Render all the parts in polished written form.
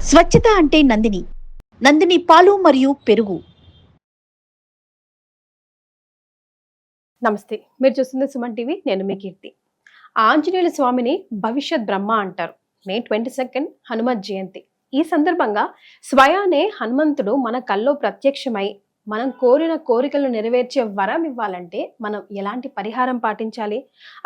స్వచ్ఛత అంటే నందిని. నందిని పాలు మరియు పెరుగు. నమస్తే, మీరు చూస్తుంది సుమన్ టీవీ. నేను మీ కీర్తి. ఆంజనేయుల స్వామిని భవిష్యత్ బ్రహ్మ అంటారు. మే 22 హనుమత్ జయంతి. ఈ సందర్భంగా స్వయానే హనుమంతుడు మన కల్లో ప్రత్యక్షమై మనం కోరిన కోరికలను నెరవేర్చే వరం ఇవ్వాలంటే మనం ఎలాంటి పరిహారం పాటించాలి,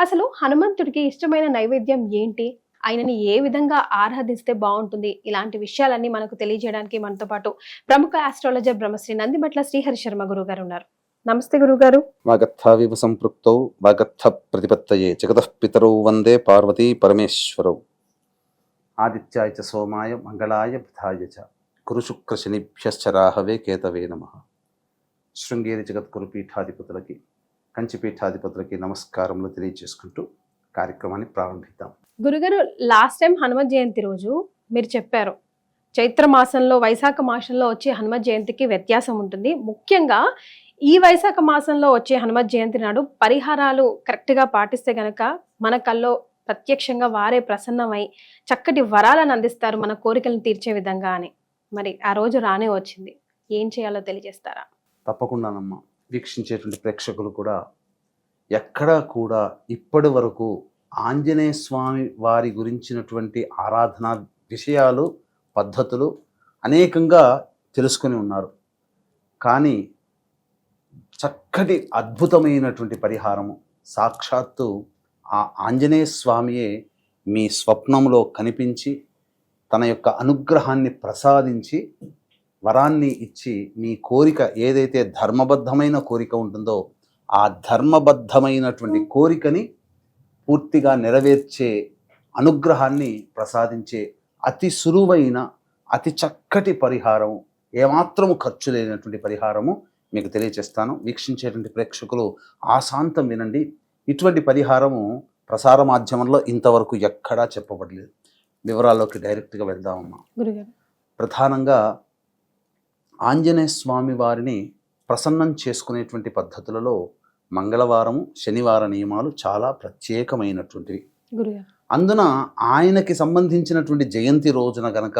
అసలు హనుమంతుడికి ఇష్టమైన నైవేద్యం ఏంటి, ఆయనని ఏ విధంగా ఆరాధిస్తే బాగుంటుంది, ఇలాంటి విషయాలన్నీ మనకు తెలియజేయడానికి మనతో పాటు ప్రముఖ ఆస్ట్రాలజర్ బ్రహ్మశ్రీ నందిమట్ల శ్రీహరి శర్మ గురువు గారు ఉన్నారు. నమస్తే గురుగారు. వాగర్థావివ సంపృక్తౌ వాగర్థ ప్రతిపత్తయే జగతః పితరౌ వందే పార్వతీ పరమేశ్వరౌ. ఆదిత్యాయ చ సోమాయ మంగళాయ బుధాయ చ గురు శుక్ర శనిభ్యశ్చ రాహవే కేతవే నమః. శృంగేరి జగద్గురు పీఠాధిపతులకి, కంచి పీఠాధిపతులకి నమస్కారములు తెలియజేసుకుంటూ కార్యక్రమాన్ని ప్రారంభిద్దాం. గురుగారు, లాస్ట్ టైం హనుమత్ జయంతి రోజు మీరు చెప్పారు చైత్ర మాసంలో వైశాఖ మాసంలో వచ్చే హనుమత్ జయంతికి వ్యత్యాసం ఉంటుంది. ముఖ్యంగా ఈ వైశాఖ మాసంలో వచ్చే హనుమత్ జయంతి నాడు పరిహారాలు కరెక్ట్గా పాటిస్తే గనక మన కల్లో ప్రత్యక్షంగా వారే ప్రసన్నమై చక్కటి వరాలను అందిస్తారు, మన కోరికలను తీర్చే విధంగా అని. మరి ఆ రోజు రానే వచ్చింది, ఏం చేయాలో తెలియజేస్తారా? తప్పకుండానమ్మా. వీక్షించేటువంటి ప్రేక్షకులు కూడా ఎక్కడా కూడా ఇప్పటి వరకు ఆంజనేయ స్వామి వారి గురించినటువంటి ఆరాధన విషయాలు, పద్ధతులు అనేకంగా తెలుసుకొని ఉన్నారు. కానీ చక్కటి అద్భుతమైనటువంటి పరిహారము సాక్షాత్తు ఆ ఆంజనేయ స్వామియే మీ స్వప్నంలో కనిపించి తన యొక్క అనుగ్రహాన్ని ప్రసాదించి వరాన్ని ఇచ్చి మీ కోరిక ఏదైతే ధర్మబద్ధమైన కోరిక ఉంటుందో ఆ ధర్మబద్ధమైనటువంటి కోరికని పూర్తిగా నెరవేర్చే అనుగ్రహాన్ని ప్రసాదించే అతి సులువైన అతి చక్కటి పరిహారము, ఏమాత్రము ఖర్చు లేనటువంటి పరిహారము మీకు తెలియచేస్తాను. వీక్షించేటువంటి ప్రేక్షకులు ఆశాంతం వినండి. ఇటువంటి పరిహారము ప్రసార మాధ్యమంలో ఇంతవరకు ఎక్కడా చెప్పబడలేదు. వివరాల్లోకి డైరెక్ట్గా వెళ్దామమ్మా. ప్రధానంగా ఆంజనేయ స్వామి వారిని ప్రసన్నం చేసుకునేటువంటి పద్ధతులలో మంగళవారము, శనివార నియమాలు చాలా ప్రత్యేకమైనటువంటివి. అందున ఆయనకి సంబంధించినటువంటి జయంతి రోజున గనక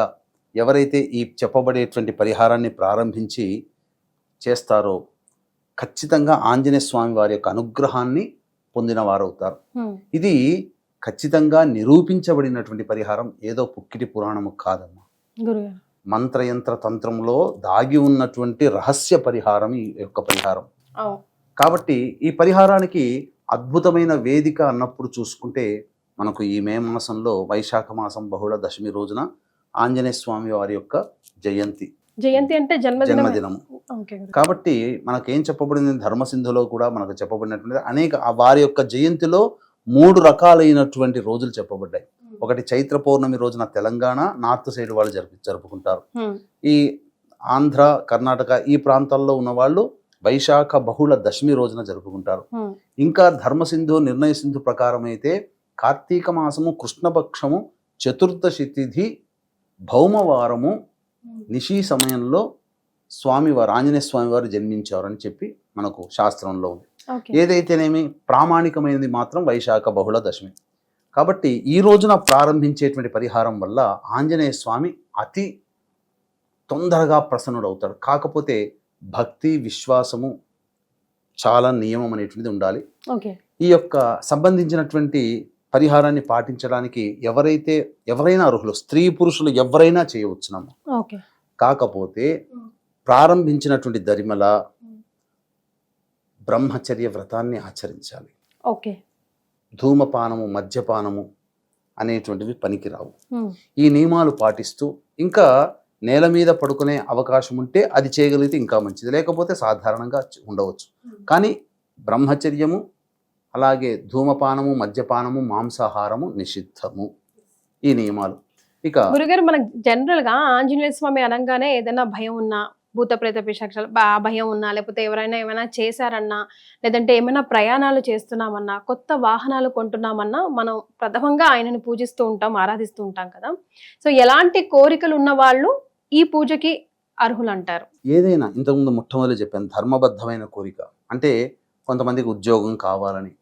ఎవరైతే ఈ చెప్పబడేటువంటి పరిహారాన్ని ప్రారంభించి చేస్తారో ఖచ్చితంగా ఆంజనేయ స్వామి వారి యొక్క అనుగ్రహాన్ని పొందిన వారవుతారు. ఇది ఖచ్చితంగా నిరూపించబడినటువంటి పరిహారం, ఏదో పుక్కిటి పురాణము కాదమ్మా. మంత్రయంత్ర తంత్రంలో దాగి ఉన్నటువంటి రహస్య పరిహారం ఈ యొక్క పరిహారం. కాబట్టి ఈ పరిహారానికి అద్భుతమైన వేదిక అన్నప్పుడు చూసుకుంటే మనకు ఈ మే మాసంలో వైశాఖ మాసం బహుళ దశమి రోజున ఆంజనేయ స్వామి వారి యొక్క జయంతి అంటే జన్మదినము. కాబట్టి మనకేం చెప్పబడింది, ధర్మసింధులో కూడా మనకు చెప్పబడినటువంటి అనేక వారి యొక్క జయంతిలో 3 రకాలైనటువంటి రోజులు చెప్పబడ్డాయి. ఒకటి చైత్ర పౌర్ణమి రోజున తెలంగాణ నార్త్ సైడ్ వాళ్ళు జరుపుకుంటారు. ఈ ఆంధ్ర, కర్ణాటక ఈ ప్రాంతాల్లో ఉన్న వాళ్ళు వైశాఖ బహుళ దశమి రోజున జరుపుకుంటారు. ఇంకా ధర్మసింధు, నిర్ణయ సింధు ప్రకారం అయితే కార్తీక మాసము కృష్ణపక్షము చతుర్దశి తిథి భౌమవారము నిశీ సమయంలో స్వామివారు ఆంజనేయ స్వామి వారు జన్మించారు అని చెప్పి మనకు శాస్త్రంలో ఉంది. ఏదైతేనేమి ప్రామాణికమైనది మాత్రం వైశాఖ బహుళ దశమి. కాబట్టి ఈ రోజున ప్రారంభించేటువంటి పరిహారం వల్ల ఆంజనేయ స్వామి అతి తొందరగా ప్రసన్నుడవుతాడు. కాకపోతే భక్తి, విశ్వాసము చాలా నియమం అనేటువంటిది ఉండాలి. ఈ యొక్క సంబంధించినటువంటి పరిహారాన్ని పాటించడానికి ఎవరైనా అర్హులు, స్త్రీ పురుషులు ఎవరైనా చేయవచ్చునమ్మా. కాకపోతే ప్రారంభించినటువంటి దరిమల బ్రహ్మచర్య వ్రతాన్ని ఆచరించాలి. ధూమపానము, మద్యపానము అనేటువంటివి పనికిరావు. ఈ నియమాలు పాటిస్తూ ఇంకా నేల మీద పడుకునే అవకాశం ఉంటే అది చేయగలిగితే ఇంకా మంచిది, లేకపోతే సాధారణంగా ఉండవచ్చు. కానీ బ్రహ్మచర్యము, అలాగే ధూమపానము, మద్యపానము, మాంసాహారము నిషిద్ధము, ఈ నియమాలు. ఇక గురుగారు, మనకు జనరల్ గా ఆంజనేయ స్వామి అనగానే ఏదైనా భయం ఉన్నా, భూత ప్రేత పిశాచాలు భయం ఉన్నా, లేకపోతే ఎవరైనా ఏమైనా చేశారన్నా, లేదంటే ఏమైనా ప్రయాణాలు చేస్తున్నామన్నా, కొత్త వాహనాలు కొంటున్నామన్నా మనం ప్రథమంగా ఆయనని పూజిస్తూ ఉంటాం, ఆరాధిస్తూ ఉంటాం కదా. సో ఎలాంటి కోరికలు ఉన్న వాళ్ళు ఈ పూజకి అర్హులు అంటారు? ఏదైనా ఇంతకుముందు మొట్టమొదటి చెప్పాను, ధర్మబద్ధమైన కోరిక అంటే కొంతమందికి ఉద్యోగం కావాలని,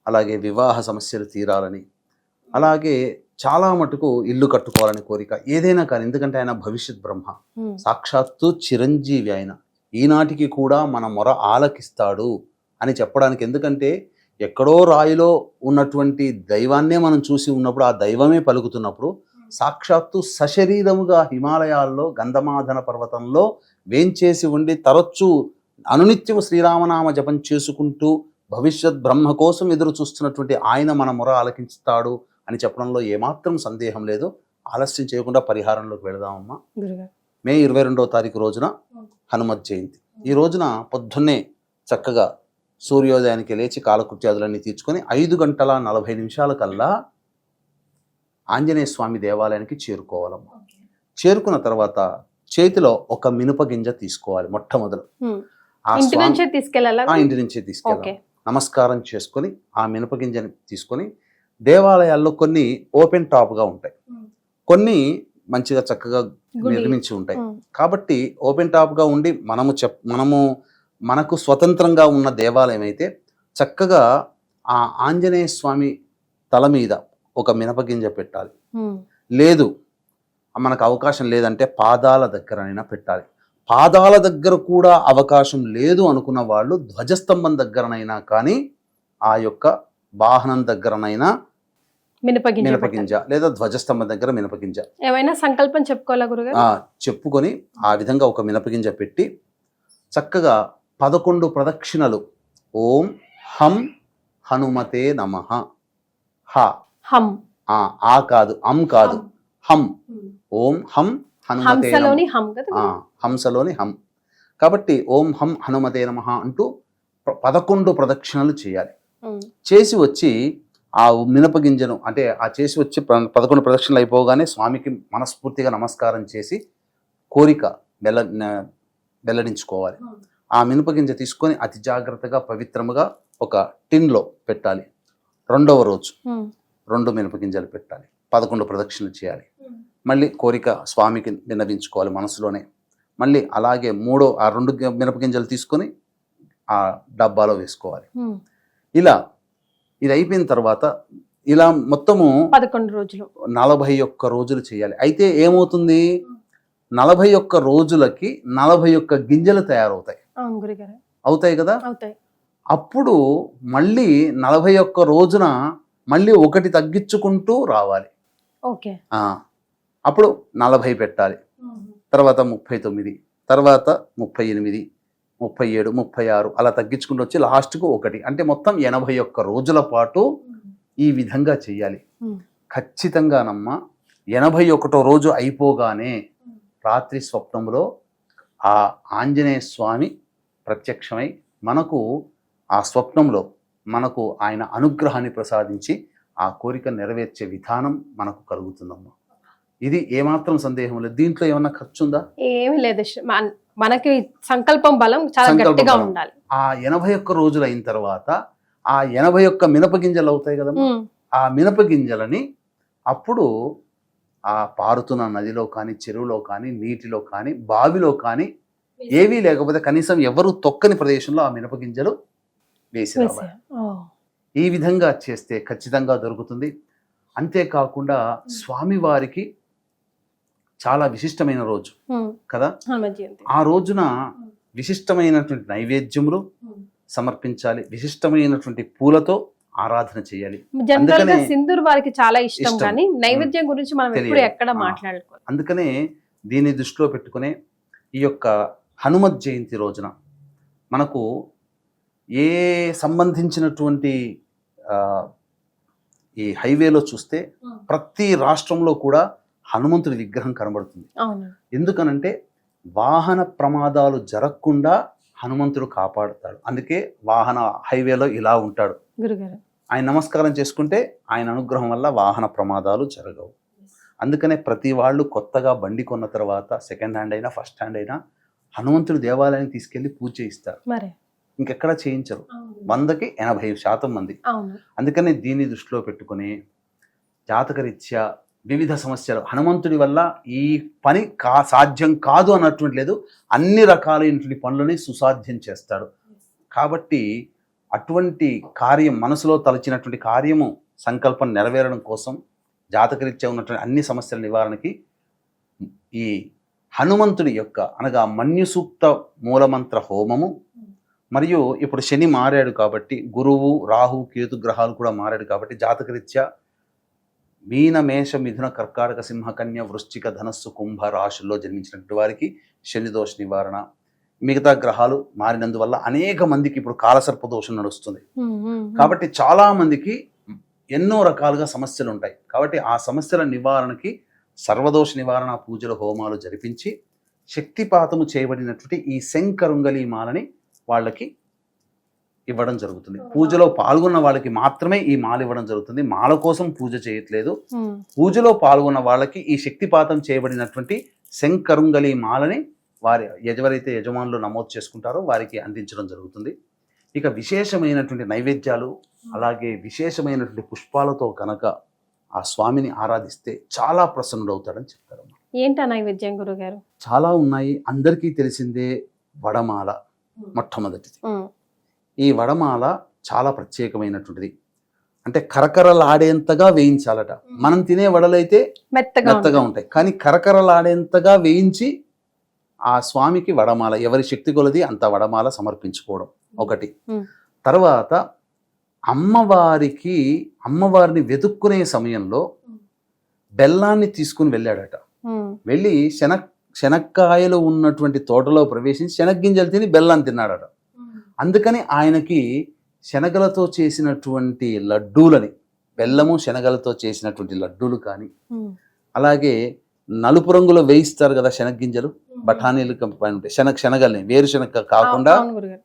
అలాగే వివాహ సమస్యలు తీరాలని, అలాగే చాలా మటుకు ఇల్లు కట్టుకోవాలని కోరిక, ఏదైనా కానీ, ఎందుకంటే ఆయన భవిష్యత్ బ్రహ్మ, సాక్షాత్తు చిరంజీవి ఆయన, ఈనాటికి కూడా మన మొర ఆలకిస్తాడు అని చెప్పడానికి. ఎందుకంటే ఎక్కడో రాయిలో ఉన్నటువంటి దైవాన్నే మనం చూసి ఉన్నప్పుడు, ఆ దైవమే పలుకుతున్నప్పుడు, సాక్షాత్తు సశరీరముగా హిమాలయాల్లో గంధమాధన పర్వతంలో వేంచేసి ఉండి తరచూ అనునిత్యము శ్రీరామనామ జపం చేసుకుంటూ భవిష్యత్ బ్రహ్మ కోసం ఎదురు చూస్తున్నటువంటి ఆయన మన మొర ఆలకిస్తాడు అని చెప్పడంలో ఏమాత్రం సందేహం లేదు. ఆలస్యం చేయకుండా పరిహారంలోకి వెళదామమ్మా. మే 22వ తారీఖు రోజున హనుమత్ జయంతి. ఈ రోజున పొద్దున్నే చక్కగా సూర్యోదయానికి లేచి కాలకృత్యాదులన్నీ తీర్చుకొని 5:40 కల్లా ఆంజనేయ స్వామి దేవాలయానికి చేరుకోవాలమ్మా. చేరుకున్న తర్వాత చేతిలో ఒక మినప గింజ తీసుకోవాలి. మొట్టమొదలు ఇంటి నుంచే తీసుకెళ్ళాలి. నమస్కారం చేసుకొని ఆ మినప గింజని తీసుకొని, దేవాలయాల్లో కొన్ని ఓపెన్ టాప్గా ఉంటాయి, కొన్ని మంచిగా చక్కగా నిర్మించి ఉంటాయి. కాబట్టి ఓపెన్ టాప్గా ఉండి మనకు స్వతంత్రంగా ఉన్న దేవాలయం అయితే చక్కగా ఆ ఆంజనేయ స్వామి తల మీద ఒక మినపగింజ పెట్టాలి. లేదు మనకు అవకాశం లేదంటే పాదాల దగ్గరైనా పెట్టాలి. పాదాల దగ్గర కూడా అవకాశం లేదు అనుకున్న వాళ్ళు ధ్వజస్తంభం దగ్గరనైనా కానీ, ఆ యొక్క వాహనం దగ్గరనైనా మినపగింజ లేదా ధ్వజస్తంభం దగ్గర మినపగింజ ఏమైనా సంకల్పం చెప్పుకోవాలా గురుగారు? చెప్పుకొని ఆ విధంగా ఒక మినపగింజ పెట్టి చక్కగా 11 ప్రదక్షిణలు ఓం హం హనుమతే నమః. హం ఆ కాదు, అం కాదు, హం. ఓం హం హనుమతే హంసలోని హం కాబట్టి ఓం హం హనుమతే నమః అంటూ 11 ప్రదక్షిణలు చేయాలి. చేసి వచ్చి ఆ మినపగింజను, అంటే ఆ చేసి వచ్చి 11 ప్రదక్షిణలు అయిపోగానే స్వామికి మనస్ఫూర్తిగా నమస్కారం చేసి కోరిక వెల్లడించుకోవాలి. ఆ మినపగింజ తీసుకొని అతి జాగ్రత్తగా పవిత్రముగా ఒక టిన్లో పెట్టాలి. 2వ రోజు 2 మినపగింజలు పెట్టాలి. 11 ప్రదక్షిణలు చేయాలి. మళ్ళీ కోరిక స్వామికి విన్నవించుకోవాలి మనసులోనే. మళ్ళీ అలాగే ఆ 2 మినపగింజలు తీసుకొని ఆ డబ్బాలో వేసుకోవాలి. ఇలా ఇది అయిపోయిన తర్వాత ఇలా మొత్తము 11 రోజులు 41 రోజులు చేయాలి. అయితే ఏమవుతుంది, 41 రోజులకి 41 గింజలు తయారవుతాయి. అవుతాయి కదా. అప్పుడు మళ్ళీ 41 రోజున మళ్ళీ ఒకటి తగ్గించుకుంటూ రావాలి. అప్పుడు 40 పెట్టాలి, తర్వాత 39, తర్వాత 38, 37, 36 అలా తగ్గించుకుంటూ వచ్చి లాస్ట్కు 1, అంటే మొత్తం 81 రోజుల పాటు ఈ విధంగా చెయ్యాలి. ఖచ్చితంగానమ్మా 81వ రోజు అయిపోగానే రాత్రి స్వప్నంలో ఆ ఆంజనేయ స్వామి ప్రత్యక్షమై మనకు ఆ స్వప్నంలో మనకు ఆయన అనుగ్రహాన్ని ప్రసాదించి ఆ కోరిక నెరవేర్చే విధానం మనకు కలుగుతుందమ్మా. ఇది ఏమాత్రం సందేహం లేదు. దీంట్లో ఏమన్నా ఖర్చు ఉందా? ఏమీ లేదు. మనకి సంకల్పం బలం చాలా గట్టిగా ఉండాలి. ఆ 81 రోజులు అయిన తర్వాత ఆ 81 మినపగింజలు అవుతాయి కదా, ఆ మినపగింజలని అప్పుడు ఆ పారుతున్న నదిలో కానీ, చెరువులో కానీ, నీటిలో కానీ, బావిలో కానీ, ఏవీ లేకపోతే కనీసం ఎవరు తొక్కని ప్రదేశంలో ఆ మినపగింజలు వేసి రావాలి. ఈ విధంగా చేస్తే ఖచ్చితంగా దొరుకుతుంది. అంతేకాకుండా స్వామివారికి చాలా విశిష్టమైన రోజు కదా, ఆ రోజున విశిష్టమైనటువంటి నైవేద్యములు సమర్పించాలి, విశిష్టమైనటువంటి పూలతో ఆరాధన చేయాలి. సింధూర్ వారికి చాలా ఇష్టం, కానీ నైవేద్యం గురించి మనం ఎప్పుడు ఎక్కడ మాట్లాడుకోవాలి. అందుకనే దీన్ని దృష్టిలో పెట్టుకునే ఈ యొక్క హనుమత్ జయంతి రోజున మనకు ఏ సంబంధించినటువంటి ఈ హైవేలో చూస్తే ప్రతి రాష్ట్రంలో కూడా హనుమంతుడి విగ్రహం కనబడుతుంది. ఎందుకనంటే వాహన ప్రమాదాలు జరగకుండా హనుమంతుడు కాపాడుతాడు. అందుకే వాహన హైవేలో ఇలా ఉంటాడు. ఆయన నమస్కారం చేసుకుంటే ఆయన అనుగ్రహం వల్ల వాహన ప్రమాదాలు జరగవు. అందుకనే ప్రతి వాళ్ళు కొత్తగా బండి కొన్న తర్వాత సెకండ్ హ్యాండ్ అయినా ఫస్ట్ హ్యాండ్ అయినా హనుమంతుడి దేవాలయానికి తీసుకెళ్లి పూజ చేయిస్తారు. ఇంకెక్కడ చేయించరు. 100కి 80% మంది. అందుకనే దీన్ని దృష్టిలో పెట్టుకుని జాతకరీత్యా వివిధ సమస్యలు, హనుమంతుడి వల్ల ఈ పని సాధ్యం కాదు అన్నటువంటి లేదు, అన్ని రకాలైనటువంటి పనులని సుసాధ్యం చేస్తాడు. కాబట్టి అటువంటి కార్యం, మనసులో తలచినటువంటి కార్యము సంకల్పం నెరవేరడం కోసం జాతకరీత్యా ఉన్నటువంటి అన్ని సమస్యల నివారణకి ఈ హనుమంతుడి యొక్క అనగా మన్యు సూక్త మూలమంత్ర హోమము, మరియు ఇప్పుడు శని మారాడు కాబట్టి గురువు రాహు కేతు గ్రహాలు కూడా మారాడు కాబట్టి జాతకరీత్యా మీన మేష మిథున కర్కాటక సింహ కన్య వృశ్చిక ధనస్సు కుంభ రాశుల్లో జన్మించినటువంటి వారికి శని దోష నివారణ, మిగతా గ్రహాలు మారినందువల్ల అనేక మందికి ఇప్పుడు కాలసర్ప దోషం నడుస్తుంది. కాబట్టి చాలా మందికి ఎన్నో రకాలుగా సమస్యలు ఉంటాయి. కాబట్టి ఆ సమస్యల నివారణకి సర్వదోష నివారణ పూజలు హోమాలు జరిపించి శక్తిపాతము చేయబడినటువంటి ఈ శంకరుంగలి మాలని వాళ్ళకి ఇవ్వడం జరుగుతుంది. పూజలో పాల్గొన్న వాళ్ళకి మాత్రమే ఈ మాల ఇవ్వడం జరుగుతుంది. మాల కోసం పూజ చేయట్లేదు. పూజలో పాల్గొన్న వాళ్ళకి ఈ శక్తిపాతం చేయబడినటువంటి శంకరుంగలి మాలని వారి ఎవరైతే యజమానులు నమోదు చేసుకుంటారో వారికి అందించడం జరుగుతుంది. ఇక విశేషమైనటువంటి నైవేద్యాలు అలాగే విశేషమైనటువంటి పుష్పాలతో కనుక ఆ స్వామిని ఆరాధిస్తే చాలా ప్రసన్నుడవుతాడని చెప్తారు. ఏంటి ఆ నైవేద్యం గురుగారు? చాలా ఉన్నాయి. అందరికీ తెలిసిందే వడమాల మొట్టమొదటిది. ఈ వడమాల చాలా ప్రత్యేకమైనటువంటిది. అంటే కరకరలాడేంతగా వేయించాలట. మనం తినే వడలైతే మెత్తగా ఉంటాయి, కానీ కరకరలాడేంతగా వేయించి ఆ స్వామికి వడమాల, ఎవరి శక్తి కొలది అంత వడమాల సమర్పించుకోవడం ఒకటి. తర్వాత అమ్మవారిని వెతుక్కునే సమయంలో బెల్లాన్ని తీసుకుని వెళ్ళాడట. వెళ్ళి శనక్కాయలు ఉన్నటువంటి తోటలో ప్రవేశించి శనగ్గింజలు తిని బెల్లాన్ని తిన్నాడట. అందుకని ఆయనకి శనగలతో చేసినటువంటి లడ్డూలని, బెల్లము శనగలతో చేసినటువంటి లడ్డూలు కానీ, అలాగే నలుపు రంగులో వేయిస్తారు కదా శనగ్గింజలు, బఠానీలు ఉంటాయి, శనగల్ని వేరుశనగ కాకుండా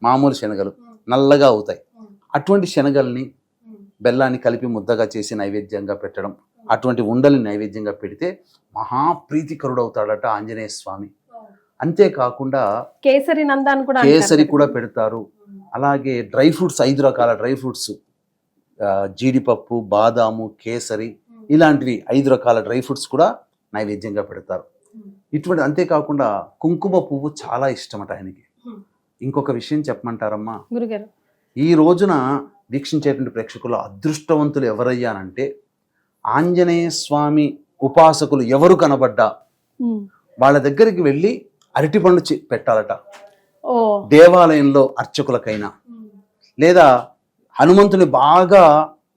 మామూలు శనగలు నల్లగా అవుతాయి. అటువంటి శనగల్ని బెల్లాన్ని కలిపి ముద్దగా చేసి నైవేద్యంగా పెట్టడం, అటువంటి ఉండల్ని నైవేద్యంగా పెడితే మహాప్రీతికరుడవుతాడట ఆంజనేయ స్వామి. అంతేకాకుండా కేసరి కూడా పెడతారు. అలాగే డ్రై ఫ్రూట్స్, 5 రకాల డ్రై ఫ్రూట్స్, జీడిపప్పు, బాదాము, కేసరి ఇలాంటివి 5 రకాల డ్రై ఫ్రూట్స్ కూడా నైవేద్యంగా పెడతారు. ఇటువంటి అంతేకాకుండా కుంకుమ పువ్వు చాలా ఇష్టమట ఆయనకి. ఇంకొక విషయం చెప్పమంటారమ్మా గురుగారు? ఈ రోజున వీక్షించేటువంటి ప్రేక్షకులు అదృష్టవంతులు ఎవరయ్యానంటే ఆంజనేయ స్వామి ఉపాసకులు ఎవరు కనబడ్డా వాళ్ళ దగ్గరికి వెళ్ళి అరటిపండు పెట్టాలట. దేవాలయంలో అర్చకులకైనా, లేదా హనుమంతుని బాగా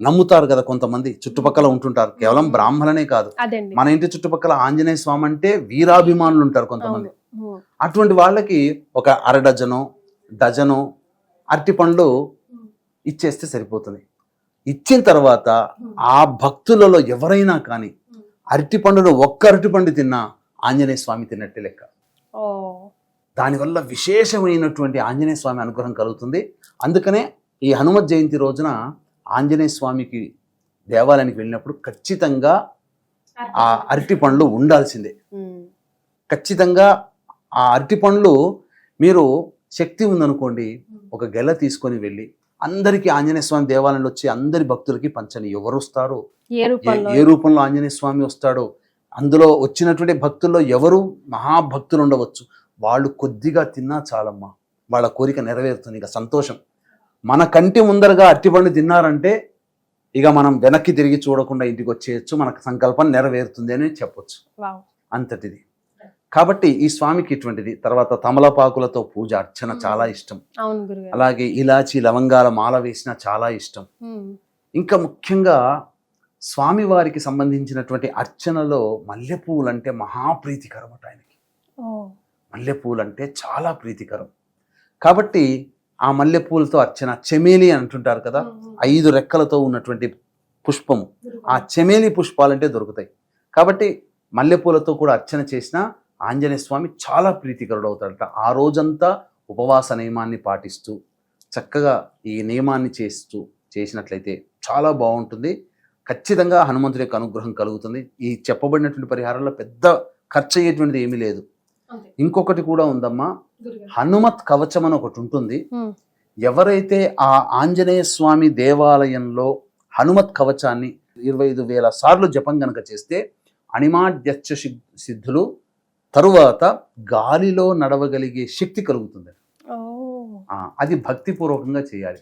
నమ్ముతారు కదా కొంతమంది చుట్టుపక్కల ఉంటుంటారు, కేవలం బ్రాహ్మణనే కాదు, మన ఇంటి చుట్టుపక్కల ఆంజనేయ స్వామి అంటే వీరాభిమానులు ఉంటారు కొంతమంది. అటువంటి వాళ్ళకి ఒక డజను అరటిపండ్లు ఇచ్చేస్తే సరిపోతుంది. ఇచ్చిన తర్వాత ఆ భక్తులలో ఎవరైనా కానీ అరటిపండును ఒక్క అరటిపండు తిన్నా ఆంజనేయ స్వామి తిన్నట్టే లెక్క. దానివల్ల విశేషమైనటువంటి ఆంజనేయ స్వామి అనుగ్రహం కలుగుతుంది. అందుకనే ఈ హనుమత్ జయంతి రోజున ఆంజనేయ స్వామికి దేవాలయానికి వెళ్ళినప్పుడు ఖచ్చితంగా ఆ అరటి పండ్లు ఉండాల్సిందే. ఖచ్చితంగా ఆ అరటి పండ్లు మీరు శక్తి ఉందనుకోండి, ఒక గెల తీసుకొని వెళ్ళి అందరికీ ఆంజనేయ స్వామి దేవాలయంలో వచ్చి అందరి భక్తులకి పంచని. ఎవరు వస్తారు, ఏ రూపంలో ఆంజనేయ స్వామి వస్తాడో, అందులో వచ్చినటువంటి భక్తుల్లో ఎవరు మహాభక్తులు ఉండవచ్చు, వాళ్ళు కొద్దిగా తిన్నా చాలమ్మా, వాళ్ళ కోరిక నెరవేరుతుంది. ఇక సంతోషం. మన కంటి ముందరగా అరటిపండు తిన్నారంటే ఇక మనం వెనక్కి తిరిగి చూడకుండా ఇంటికి వచ్చేయచ్చు, మనకు సంకల్పం నెరవేరుతుంది అని చెప్పొచ్చు. అంతటిది. కాబట్టి ఈ స్వామికి ఇటువంటిది. తర్వాత తమలపాకులతో పూజ అర్చన చాలా ఇష్టం. అలాగే ఇలాచి లవంగాల మాల వేసిన చాలా ఇష్టం. ఇంకా ముఖ్యంగా స్వామివారికి సంబంధించినటువంటి అర్చనలో మల్లెపూలు అంటే మహాప్రీతికరం అట ఆయనకి. మల్లెపూలు అంటే చాలా ప్రీతికరం. కాబట్టి ఆ మల్లెపూలతో అర్చన, చెమేలి అంటుంటారు కదా, 5 రెక్కలతో ఉన్నటువంటి పుష్పము, ఆ చెమేలి పుష్పాలంటే దొరుకుతాయి. కాబట్టి మల్లెపూలతో కూడా అర్చన చేసిన ఆంజనేయ స్వామి చాలా ప్రీతికరుడు అవుతాడట. ఆ రోజంతా ఉపవాస నియమాన్ని పాటిస్తూ చక్కగా ఈ నియమాన్ని చేసినట్లయితే చాలా బాగుంటుంది. ఖచ్చితంగా హనుమంతుడి యొక్క అనుగ్రహం కలుగుతుంది. ఈ చెప్పబడినటువంటి పరిహారంలో పెద్ద ఖర్చు అయ్యేటువంటిది ఏమీ లేదు. ఇంకొకటి కూడా ఉందమ్మా, హనుమత్ కవచం అని ఒకటి ఉంటుంది. ఎవరైతే ఆ ఆంజనేయ స్వామి దేవాలయంలో హనుమత్ కవచాన్ని 25,000 సార్లు జపం గనక చేస్తే అణిమాద్యచ్చ సిద్ధులు, తరువాత గాలిలో నడవగలిగే శక్తి కలుగుతుంది. అది భక్తిపూర్వకంగా చేయాలి.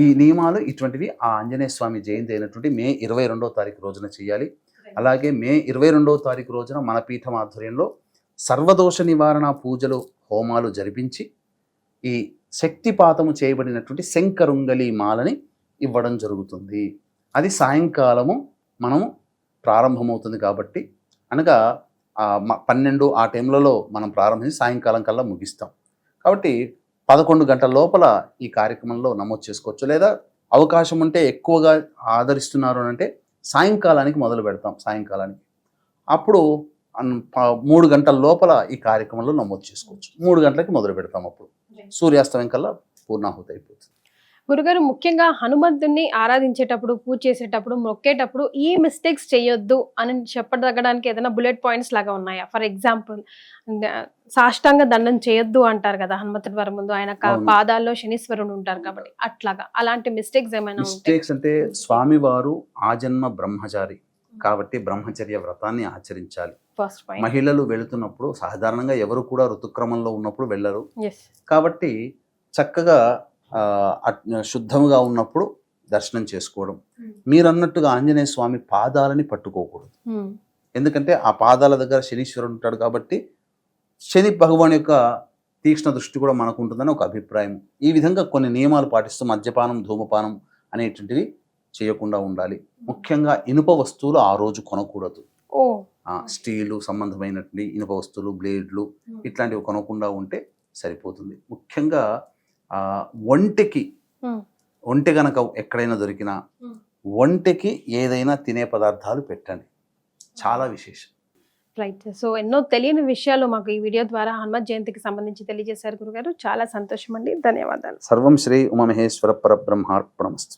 ఈ నియమాలు ఇటువంటివి ఆ ఆంజనేయ స్వామి జయంతి అయినటువంటి మే 22వ తారీఖు రోజున చేయాలి. అలాగే మే 22వ తారీఖు రోజున మన పీఠం ఆధ్వర్యంలో సర్వదోష నివారణ పూజలు హోమాలు జరిపించి ఈ శక్తిపాతము చేయబడినటువంటి శంకరుంగలి మాలని ఇవ్వడం జరుగుతుంది. అది సాయంకాలము మనము ప్రారంభమవుతుంది కాబట్టి అనగా 12 ఆ టైంలలో మనం ప్రారంభించి సాయంకాలం కల్లా ముగిస్తాం. కాబట్టి 11 గంటల లోపల ఈ కార్యక్రమంలో నమోదు చేసుకోవచ్చు. లేదా అవకాశం ఉంటే ఎక్కువగా ఆదరిస్తున్నారు అంటే సాయంకాలానికి మొదలు పెడతాం. సాయంకాలానికి అప్పుడు 3 గంటల లోపల ఈ కార్యక్రమంలో నమోదు చేసుకోవచ్చు. 3 గంటలకి మొదలు పెడతాం. అప్పుడు సూర్యాస్తమయం కల్లా పూర్ణాహుతి అయిపోతుంది. గురుగారు, ముఖ్యంగా హనుమంతుడిని ఆరాధించేటప్పుడు, పూజ చేసేటప్పుడు, మొక్కేటప్పుడు ఈ మిస్టేక్స్ చేయొద్దు అని చెప్పదగడానికి ఏదైనా బుల్లెట్ పాయింట్స్ లాగా ఉన్నాయా? ఫర్ ఎగ్జాంపుల్, సాష్టాంగ దండం చేయొద్దు అంటారు కదా హనుమంతుడి వారి ముందు, ఆయన పాదాల్లో శనీశ్వరుడు ఉంటారు కాబట్టి, అట్లాగా అలాంటి మిస్టేక్స్ ఏమైనా? మిస్టేక్స్ అంటే స్వామివారు ఆజన్మ బ్రహ్మచారి కాబట్టి బ్రహ్మచర్య వ్రతాన్ని ఆచరించాలి. మహిళలు వెళుతున్నప్పుడు సాధారణంగా ఎవరు కూడా ఋతుక్రమంలో ఉన్నప్పుడు వెళ్ళరు కాబట్టి చక్కగా శుద్ధముగా ఉన్నప్పుడు దర్శనం చేసుకోవడం. మీరన్నట్టుగా ఆంజనేయ స్వామి పాదాలని పట్టుకోకూడదు. ఎందుకంటే ఆ పాదాల దగ్గర శనీశ్వరుడు ఉంటాడు కాబట్టి శని భగవాన్ యొక్క తీక్ష్ణ దృష్టి కూడా మనకు ఉంటుందని ఒక అభిప్రాయం. ఈ విధంగా కొన్ని నియమాలు పాటిస్తూ మద్యపానం, ధూమపానం అనేటువంటివి చేయకుండా ఉండాలి. ముఖ్యంగా ఇనుప వస్తువులు ఆ రోజు కొనకూడదు. స్టీలు సంబంధమైనటువంటి ఇనుప వస్తువులు, బ్లేడ్లు ఇట్లాంటివి కొనకుండా ఉంటే సరిపోతుంది. ముఖ్యంగా ఒంటె గనక ఎక్కడైనా దొరికినా ఒంటెకి ఏదైనా తినే పదార్థాలు పెట్టండి. చాలా విశేషం. రైట్. సో ఎన్నో తెలియని విషయాలు మాకు ఈ వీడియో ద్వారా హనుమత్ జయంతికి సంబంధించి తెలియజేశారు గురుగారు. చాలా సంతోషం అండి. ధన్యవాదాలు. సర్వం శ్రీ ఉమామహేశ్వర పరబ్రహ్మార్పణమస్తు.